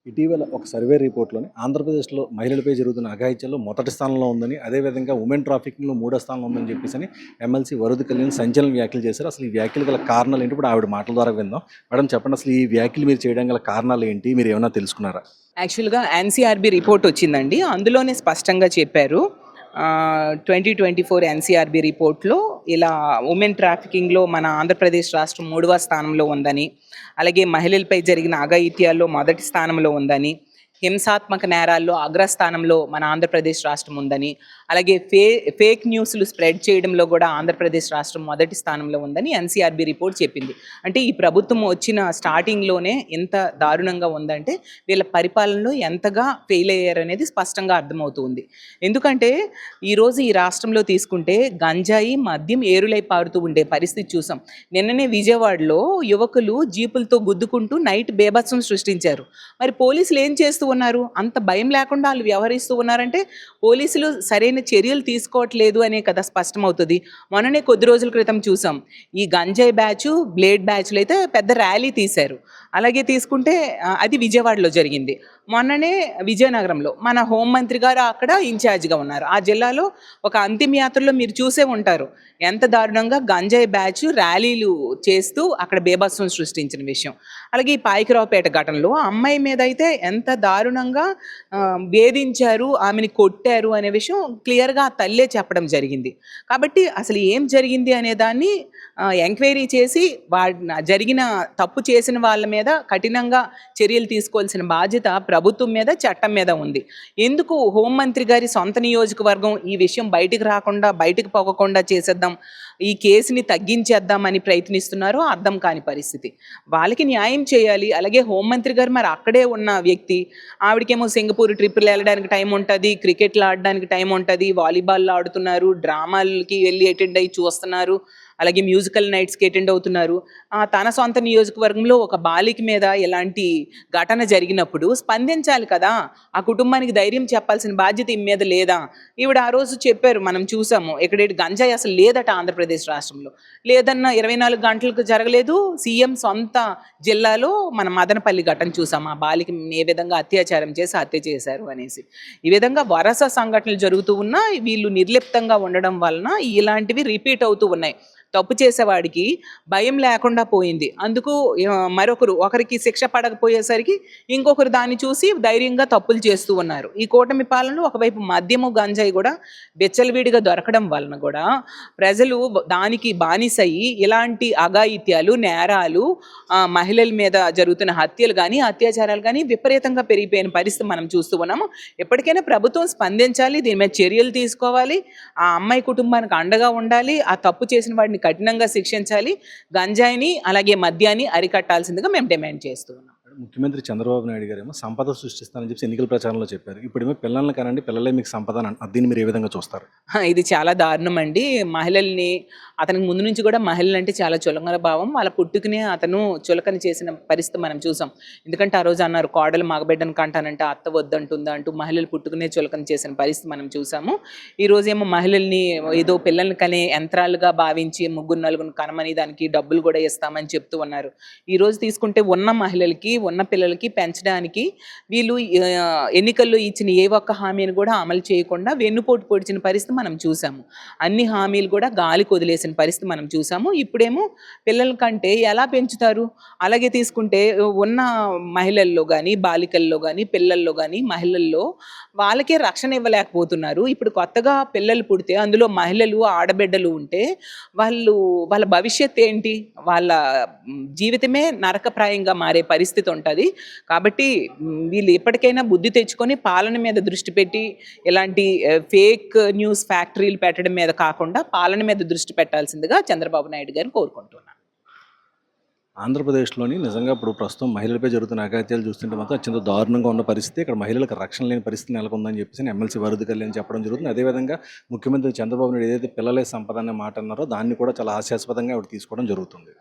ఇటీవల ఒక సర్వే రిపోర్ట్‌లోని ఆంధ్రప్రదేశ్‌లో మహిళలపై జరుగుతున్న అఘాయిత్యాల్లో మొదటి స్థానంలో ఉందని, అదేవిధంగా ఉమెన్ ట్రాఫికింగ్‌లో మూడో స్థానంలో ఉందని చెప్పేసని ఎమ్మెల్సీ వరద కళ్యాణ్ సంచలన వ్యాఖ్యలు చేశారు. అసలు ఈ వ్యాఖ్యలు గల కారణాలు ఏంటి? ఇప్పుడు ఆవిడ మాటల ద్వారా విందాం. మేడం చెప్పండి, అసలు ఈ వ్యాఖ్యలు మీరు చేయడం గల కారణాలు ఏంటి? మీరు ఏమైనా తెలుసుకున్నారా? యాక్చువల్‌గా ఎన్‌సీఆర్‌బీ రిపోర్ట్ వచ్చిందండి. అందులోనే స్పష్టంగా చెప్పారు. 2024 ఎన్‌సీఆర్‌బీ రిపోర్ట్‌లో ఇలా ఉమెన్ ట్రాఫికింగ్‌లో మన ఆంధ్రప్రదేశ్ రాష్ట్రం 3వ స్థానంలో ఉందని, అలాగే మహిళలపై జరిగిన అఘాయిత్యాల్లో మొదటి స్థానంలో ఉందని, హింసాత్మక నేరాల్లో అగ్రస్థానంలో మన ఆంధ్రప్రదేశ్ రాష్ట్రం ఉందని, అలాగే ఫేక్ న్యూస్‌లు స్ప్రెడ్ చేయడంలో కూడా ఆంధ్రప్రదేశ్ రాష్ట్రం మొదటి స్థానంలో ఉందని ఎన్‌సీఆర్‌బీ రిపోర్ట్ చెప్పింది. అంటే ఈ ప్రభుత్వం వచ్చిన స్టార్టింగ్‌లోనే ఎంత దారుణంగా ఉందంటే వీళ్ళ పరిపాలనలో ఎంతగా ఫెయిల్ అయ్యారనేది స్పష్టంగా అర్థమవుతుంది. ఎందుకంటే ఈరోజు ఈ రాష్ట్రంలో తీసుకుంటే గంజాయి, మద్యం ఏరులై పారుతూ ఉండే పరిస్థితి చూసాం. నిన్ననే విజయవాడలో యువకులు జీపులతో గుద్దుకుంటూ నైట్ బీభత్సం సృష్టించారు. మరి పోలీసులు ఏం చేస్తూ ఉన్నారు? అంత భయం లేకుండా వాళ్ళు వ్యవహరిస్తూ ఉన్నారంటే పోలీసులు సరైన చర్యలు తీసుకోవట్లేదు అనే కదా స్పష్టమవుతుంది. మొన్ననే కొద్ది రోజుల క్రితం చూసాం, ఈ గంజాయి బ్యాచ్, బ్లేడ్ బ్యాచ్లు అయితే పెద్ద ర్యాలీ తీశారు. అలాగే తీసుకుంటే అది విజయవాడలో జరిగింది. మొన్ననే విజయనగరంలో మన హోంమంత్రి గారు అక్కడ ఇన్ఛార్జిగా ఉన్నారు. ఆ జిల్లాలో ఒక అంతిమ యాత్రలో మీరు చూసే ఉంటారు ఎంత దారుణంగా గంజాయి బ్యాచ్ ర్యాలీలు చేస్తూ అక్కడ బీభత్సం సృష్టించిన విషయం. అలాగే ఈ పాయకరావుపేట ఘటనలో అమ్మాయి మీద అయితే ఎంత దారుణంగా వేధించారు, ఆమెని కొట్టారు అనే విషయం క్లియర్గా ఆ తల్లే చెప్పడం జరిగింది. కాబట్టి అసలు ఏం జరిగింది అనే దాన్ని ఎంక్వైరీ చేసి జరిగిన తప్పు చేసిన వాళ్ళ మీద కఠినంగా చర్యలు తీసుకోవాల్సిన బాధ్యత ప్రభుత్వం మీద, చట్టం మీద ఉంది. ఎందుకు హోంమంత్రి గారి సొంత నియోజకవర్గం ఈ విషయం బయటికి రాకుండా, బయటికి పోకుండా చేసేద్దాం, ఈ కేసుని తగ్గించేద్దామని ప్రయత్నిస్తున్నారో అర్థం కాని పరిస్థితి. వాళ్ళకి న్యాయం చేయాలి. అలాగే హోంమంత్రి గారు మరి అక్కడే ఉన్న వ్యక్తి, ఆవిడకేమో సింగపూర్ ట్రిప్పులు వెళ్ళడానికి టైం ఉంటుంది, క్రికెట్లు ఆడడానికి టైం ఉంటుంది, వాలీబాల్ ఆడుతున్నారు, డ్రామాలకి వెళ్ళి అటెండ్ అయ్యి చూస్తున్నారు, అలాగే మ్యూజికల్ నైట్స్కి అటెండ్ అవుతున్నారు. తన సొంత నియోజకవర్గంలో ఒక బాలిక మీద ఎలాంటి ఘటన జరిగినప్పుడు స్పందించాలి కదా. ఆ కుటుంబానికి ధైర్యం చెప్పాల్సిన బాధ్యత ఈమె మీద లేదా? ఈవిడ ఆ రోజు చెప్పారు, మనం చూసాము, ఎక్కడేటి గంజాయి అసలు లేదట ఆంధ్రప్రదేశ్ రాష్ట్రంలో. లేదన్న 24 గంటలకు జరగలేదు. సీఎం సొంత జిల్లాలో మన మదనపల్లి ఘటన చూసాం, ఆ బాలికని ఏ విధంగా అత్యాచారం చేసి హత్య చేశారు అనేసి. ఈ విధంగా వరుస సంఘటనలు జరుగుతూ ఉన్నా వీళ్ళు నిర్లిప్తంగా ఉండడం వలన ఇలాంటివి రిపీట్ అవుతూ ఉన్నాయి. తప్పు చేసేవాడికి భయం లేకుండా పోయింది. అందుకు ఒకరికి శిక్ష పడకపోయేసరికి ఇంకొకరు దాన్ని చూసి ధైర్యంగా తప్పులు చేస్తూ ఉన్నారు. ఈ కూటమి పాలనలో ఒకవైపు మద్యము, గంజాయి కూడా బెచ్చలవిడిగా దొరకడం వలన కూడా ప్రజలు దానికి బానిసయ్యి ఇలాంటి అఘాయిత్యాలు, నేరాలు, మహిళల మీద జరుగుతున్న హత్యలు కానీ, అత్యాచారాలు కానీ విపరీతంగా పెరిగిపోయిన పరిస్థితి మనం చూస్తూ ఉన్నాము. ఎప్పటికైనా ప్రభుత్వం స్పందించాలి, దీని మీద చర్యలు తీసుకోవాలి, ఆ అమ్మాయి కుటుంబానికి అండగా ఉండాలి, ఆ తప్పు చేసిన వాడిని కఠినంగా శిక్షించాలి, గంజాయిని అలాగే మద్యాన్ని అరికట్టాల్సిందిగా మేము డిమాండ్ చేస్తూ ఉన్నాం. ముఖ్యమంత్రి చంద్రబాబు నాయుడు గారేమో సంపద సృష్టిస్తానని చెప్పి ఎన్నికల ప్రచారంలో చెప్పారు. ఇప్పుడేమో పిల్లల్ని కనండి, పిల్లలే మీకు సంపద అని అంటున్నారు. దీన్ని మీరు ఏ విధంగా చూస్తారు? ఇది చాలా దారుణం అండి. మహిళల్ని, అతనికి ముందు నుంచి కూడా మహిళలంటే చాలా చులకన భావం. వాళ్ళ పుట్టుకనే అతను చులకన చేసిన పరిస్థితి మనం చూసాం. ఎందుకంటే ఆ రోజు అన్నారు, కోడలు మగబిడ్డను కంటానంటే అత్త వద్దంటుందా అంటూ మహిళలు పుట్టుకునే చులకన చేసిన పరిస్థితి మనం చూసాము. ఈ రోజేమో మహిళల్ని ఏదో పిల్లల్ని కనే యంత్రాలుగా భావించి ముగ్గురు నలుగురు కనమని దానికి డబ్బులు కూడా ఇస్తామని చెప్తూ ఉన్నారు. ఈ రోజు తీసుకుంటే ఉన్న మహిళలకి, ఉన్న పిల్లలకి పెంచడానికి వీళ్ళు ఎన్నికల్లో ఇచ్చిన ఏ ఒక్క హామీని కూడా అమలు చేయకుండా వెన్నుపోటు పొడిచిన పరిస్థితి మనం చూసాము. అన్ని హామీలు కూడా గాలికి వదిలేసిన పరిస్థితి మనం చూసాము. ఇప్పుడేమో పిల్లల కంటే ఎలా పెంచుతారు? అలాగే తీసుకుంటే ఉన్న మహిళల్లో కానీ, బాలికల్లో కానీ, పిల్లల్లో కానీ, మహిళల్లో వాళ్ళకే రక్షణ ఇవ్వలేకపోతున్నారు. ఇప్పుడు కొత్తగా పిల్లలు పుడితే అందులో మహిళలు, ఆడబిడ్డలు ఉంటే వాళ్ళ భవిష్యత్ ఏంటి? వాళ్ళ జీవితమే నరకప్రాయంగా మారే పరిస్థితి ఉంటుంది. కాబట్టి వీళ్ళు ఎప్పటికైనా బుద్ధి తెచ్చుకొని పాలన మీద దృష్టి పెట్టి ఇలాంటి ఫేక్ న్యూస్ ఫ్యాక్టరీలు పెట్టడం మీద కాకుండా పాలన మీద దృష్టి పెట్టాల్సిందిగా చంద్రబాబు నాయుడు గారిని కోరుకుంటున్నాను. ఆంధ్రప్రదేశ్లోని నిజంగా ఇప్పుడు ప్రస్తుతం మహిళలపై జరుగుతున్న అఘాయిత్యాలు చూస్తుంటే మాత్రం అత్యంత దారుణంగా ఉన్న పరిస్థితి, ఇక్కడ మహిళలకు రక్షణ లేని పరిస్థితి నెలకొందని చెప్పేసి ఎమ్మెల్సీ వరద కళ్యాణ్ చెప్పడం జరుగుతుంది. అదేవిధంగా ముఖ్యమంత్రి చంద్రబాబు నాయుడు ఏదైతే పిల్లలే సంపద అనే మాట అన్నారో దాన్ని కూడా చాలా హాస్యాస్పదంగా ఆవిడ తీసుకోవడం జరుగుతుంది.